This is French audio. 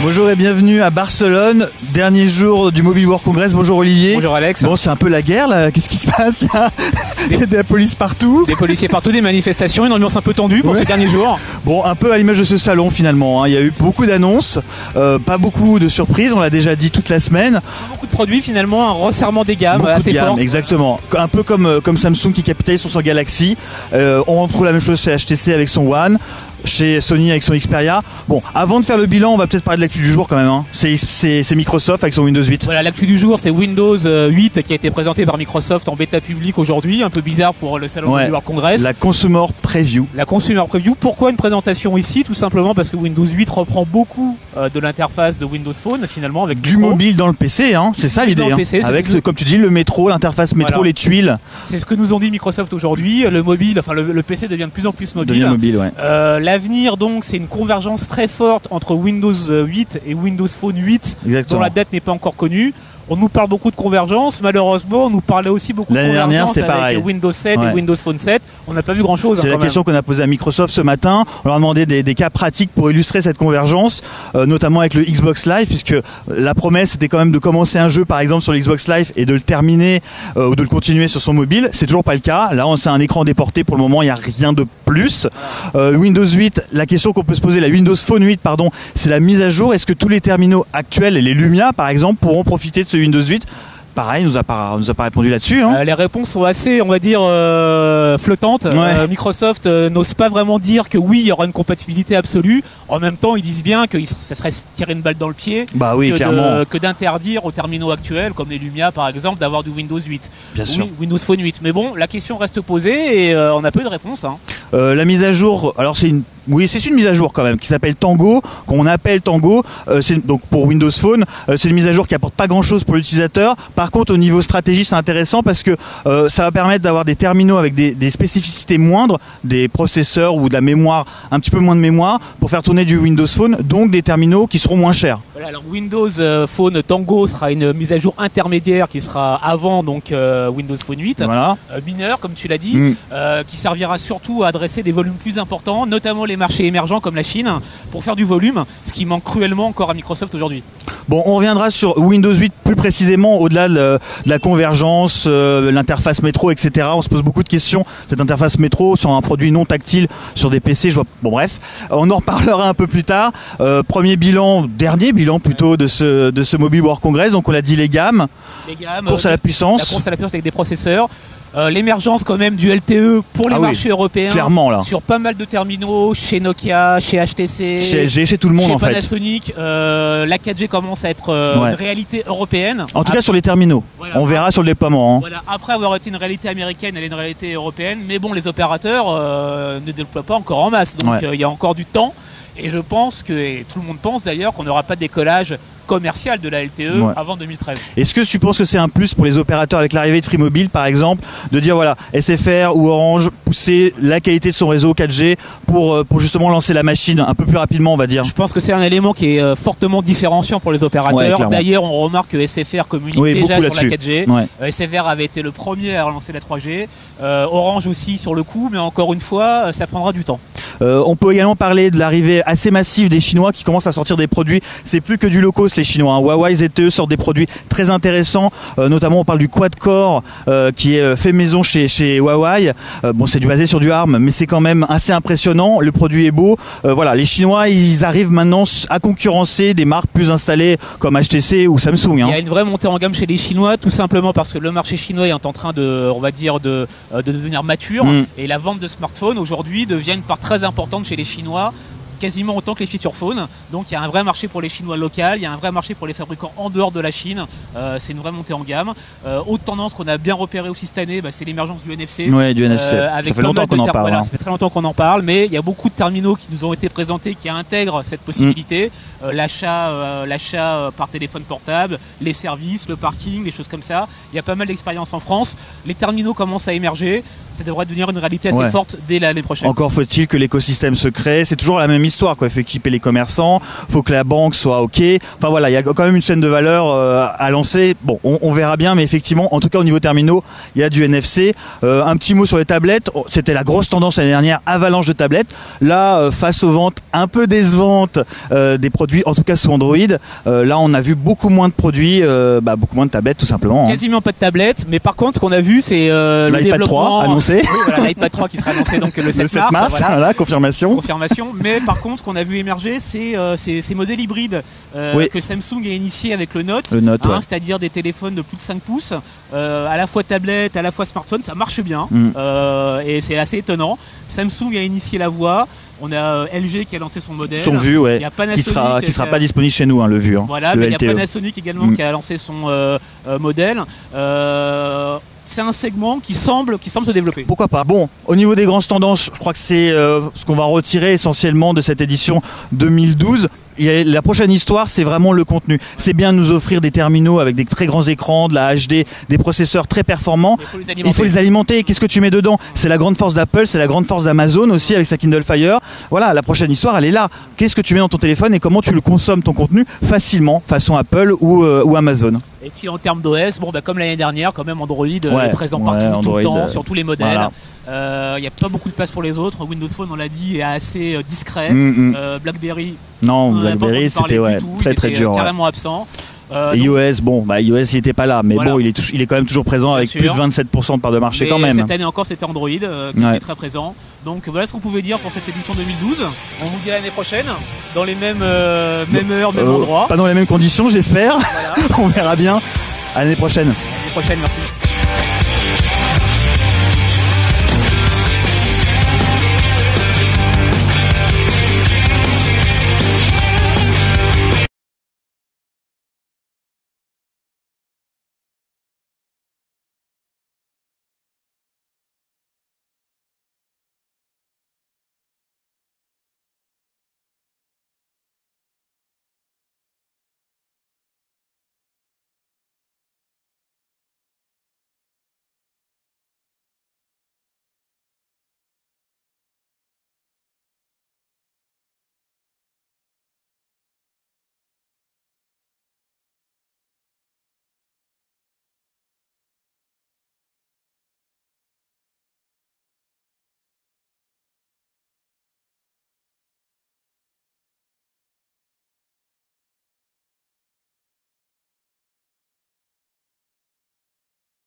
Bonjour et bienvenue à Barcelone, dernier jour du Mobile World Congress. Bonjour Olivier. Bonjour Alex. Bon, c'est un peu la guerre là, qu'est-ce qui se passe? Il y a de la police partout. Des policiers partout, des manifestations, une ambiance un peu tendue pour ces derniers jours. Bon, un peu à l'image de ce salon finalement, hein. Il y a eu beaucoup d'annonces, pas beaucoup de surprises, on l'a déjà dit toute la semaine. Beaucoup de produits finalement, un resserrement des gammes Beaucoup assez de gamme, fort. exactement. Un peu comme Samsung qui capitalise sur son Galaxy. On retrouve la même chose chez HTC avec son One, chez Sony avec son Xperia. Bon, avant de faire le bilan, on va peut-être parler de l'actu du jour quand même, hein. C'est Microsoft avec son Windows 8. Voilà, l'actu du jour, c'est Windows 8 qui a été présenté par Microsoft en bêta publique aujourd'hui, un peu bizarre pour le salon du World Congress. La Consumer Preview. La Consumer Preview, pourquoi une présentation ici? Tout simplement parce que Windows 8 reprend beaucoup de l'interface de Windows Phone finalement avec du mobile dans le PC, hein. C'est ça l'idée, hein. Avec comme tu dis le métro, l'interface métro, voilà. Les tuiles. C'est ce que nous ont dit Microsoft aujourd'hui. Le mobile, enfin le PC devient de plus en plus mobile. Devient mobile, ouais. L'avenir donc, c'est une convergence très forte entre Windows 8 et Windows Phone 8, exactement, dont la date n'est pas encore connue. On nous parle beaucoup de convergence, malheureusement, on nous parlait aussi beaucoup de convergence avec Windows 7 et Windows Phone 7. On n'a pas vu grand-chose. C'est la question qu'on a posée à Microsoft ce matin. On leur a demandé des cas pratiques pour illustrer cette convergence, notamment avec le Xbox Live, puisque la promesse était quand même de commencer un jeu, par exemple, sur le Xbox Live et de le terminer ou de le continuer sur son mobile. C'est toujours pas le cas. Là, c'est un écran déporté pour le moment, il n'y a rien de plus. Windows 8, la question qu'on peut se poser, la Windows Phone 8, pardon, c'est la mise à jour. Est-ce que tous les terminaux actuels, les Lumia, par exemple, pourront profiter de ce Windows 8? Pareil, nous a pas répondu là-dessus, hein. Les réponses sont assez, on va dire, flottantes. Microsoft n'ose pas vraiment dire que oui, il y aura une compatibilité absolue. En même temps, ils disent bien que ça serait se tirer une balle dans le pied que d'interdire aux terminaux actuels, comme les Lumia par exemple, d'avoir du Windows 8. Bien sûr. Windows Phone 8. Mais bon, la question reste posée et on n'a pas eu de réponse, hein. La mise à jour, alors c'est une mise à jour quand même qui s'appelle Tango, qu'on appelle Tango. Donc pour Windows Phone, c'est une mise à jour qui apporte pas grand-chose pour l'utilisateur. Par contre, au niveau stratégie, c'est intéressant parce que ça va permettre d'avoir des terminaux avec des spécificités moindres, des processeurs ou de la mémoire, un petit peu moins de mémoire, pour faire tourner du Windows Phone, donc des terminaux qui seront moins chers. Voilà, alors Windows Phone Tango sera une mise à jour intermédiaire qui sera avant donc Windows Phone 8, voilà. Mineur comme tu l'as dit, qui servira surtout à adresser des volumes plus importants, notamment les marchés émergents comme la Chine, pour faire du volume, ce qui manque cruellement encore à Microsoft aujourd'hui. Bon, on reviendra sur Windows 8 plus précisément, au-delà de la convergence, l'interface métro, etc. On se pose beaucoup de questions, cette interface métro, sur un produit non tactile, sur des PC, bon bref, on en reparlera un peu plus tard. Dernier bilan plutôt de ce Mobile World Congress, donc on l'a dit, les gammes, course à la puissance. La course à la puissance avec des processeurs. L'émergence quand même du LTE pour les marchés européens, clairement, là. Sur pas mal de terminaux, chez Nokia, chez HTC, chez tout le monde, chez en Panasonic. La 4G commence à être une réalité européenne. En tout cas sur les terminaux, voilà. On verra sur le déploiement, hein. Voilà. Après avoir été une réalité américaine, elle est une réalité européenne, mais bon, les opérateurs ne déploient pas encore en masse, donc il y a encore du temps. Et je pense et tout le monde pense d'ailleurs, qu'on n'aura pas de décollage commercial de la LTE avant 2013. Est-ce que tu penses que c'est un plus pour les opérateurs avec l'arrivée de Free Mobile par exemple, de dire voilà, SFR ou Orange pousser la qualité de son réseau 4G pour justement lancer la machine un peu plus rapidement, on va dire? Je pense que c'est un élément qui est fortement différenciant pour les opérateurs. D'ailleurs, on remarque que SFR communique déjà sur la 4G. SFR avait été le premier à relancer la 3G. Orange aussi sur le coup, mais encore une fois, ça prendra du temps. On peut également parler de l'arrivée assez massive des Chinois qui commencent à sortir des produits. C'est plus que du low cost les Chinois, hein. Huawei, ZTE sortent des produits très intéressants, notamment on parle du quad-core qui est fait maison chez Huawei. Bon, c'est basé sur du ARM, mais c'est quand même assez impressionnant. Le produit est beau. Voilà, les Chinois, ils arrivent maintenant à concurrencer des marques plus installées comme HTC ou Samsung, hein. Il y a une vraie montée en gamme chez les Chinois, tout simplement parce que le marché chinois est en train de, on va dire, de devenir mature, et la vente de smartphones aujourd'hui devient une part très importante chez les Chinois, quasiment autant que les feature phones. Donc il y a un vrai marché pour les Chinois locaux, il y a un vrai marché pour les fabricants en dehors de la Chine. C'est une vraie montée en gamme. Autre tendance qu'on a bien repérée aussi cette année, c'est l'émergence du NFC. Oui, du NFC. Ça fait longtemps qu'on en parle. Voilà, ça fait très longtemps qu'on en parle, mais il y a beaucoup de terminaux qui nous ont été présentés qui intègrent cette possibilité. L'achat par téléphone portable, les services, le parking, les choses comme ça. Il y a pas mal d'expériences en France. Les terminaux commencent à émerger. ça devrait devenir une réalité assez forte dès l'année prochaine. Encore faut-il que l'écosystème se crée. C'est toujours la même histoire, quoi. Il faut équiper les commerçants, faut que la banque soit OK. Enfin voilà, il y a quand même une chaîne de valeur à lancer. Bon, on verra bien, mais effectivement, en tout cas au niveau terminaux, il y a du NFC. Un petit mot sur les tablettes. C'était la grosse tendance l'année dernière, avalanche de tablettes. Là, face aux ventes un peu décevantes des produits, en tout cas sous Android, là on a vu beaucoup moins de produits, beaucoup moins de tablettes tout simplement. Quasiment pas de tablettes, mais par contre, ce qu'on a vu, c'est l'iPad 3 annoncé. Oui, voilà, l'iPad 3 qui sera annoncé donc le 7 mars. Voilà, confirmation. Mais par contre, ce qu'on a vu émerger, c'est ces modèles hybrides que Samsung a initié avec le Note, c'est-à-dire des téléphones de plus de 5 pouces, à la fois tablette, à la fois smartphone, ça marche bien et c'est assez étonnant. Samsung a initié la voie. On a LG qui a lancé son modèle. Son Vue, ouais. Qui sera pas disponible chez nous, le Vue. Voilà, mais il y a Panasonic également qui a lancé son modèle. C'est un segment qui semble se développer. Pourquoi pas. Bon, au niveau des grandes tendances, je crois que c'est ce qu'on va retirer essentiellement de cette édition 2012. La prochaine histoire, c'est vraiment le contenu. C'est bien de nous offrir des terminaux avec des très grands écrans, de la HD, des processeurs très performants. Il faut les alimenter. Qu'est-ce que tu mets dedans? C'est la grande force d'Apple, c'est la grande force d'Amazon aussi avec sa Kindle Fire. Voilà, la prochaine histoire, elle est là. Qu'est-ce que tu mets dans ton téléphone et comment tu le consommes, ton contenu, facilement, façon Apple ou Amazon. Et puis en termes d'OS, comme l'année dernière, quand même Android est présent partout, Android, tout le temps, sur tous les modèles. Il n'y a pas beaucoup de place pour les autres. Windows Phone, on l'a dit, est assez discret. BlackBerry, BlackBerry, c'était très dur. Carrément absent. iOS, iOS il était pas là, mais bon, il est quand même toujours présent avec plus de 27% de part de marché quand même. Cette année encore, c'était Android qui était très présent. Donc voilà ce qu'on pouvait dire pour cette édition 2012. On vous dit l'année prochaine, dans les mêmes heures, même endroits. Pas dans les mêmes conditions, j'espère. Voilà. On verra bien. À l'année prochaine. À l'année prochaine, merci.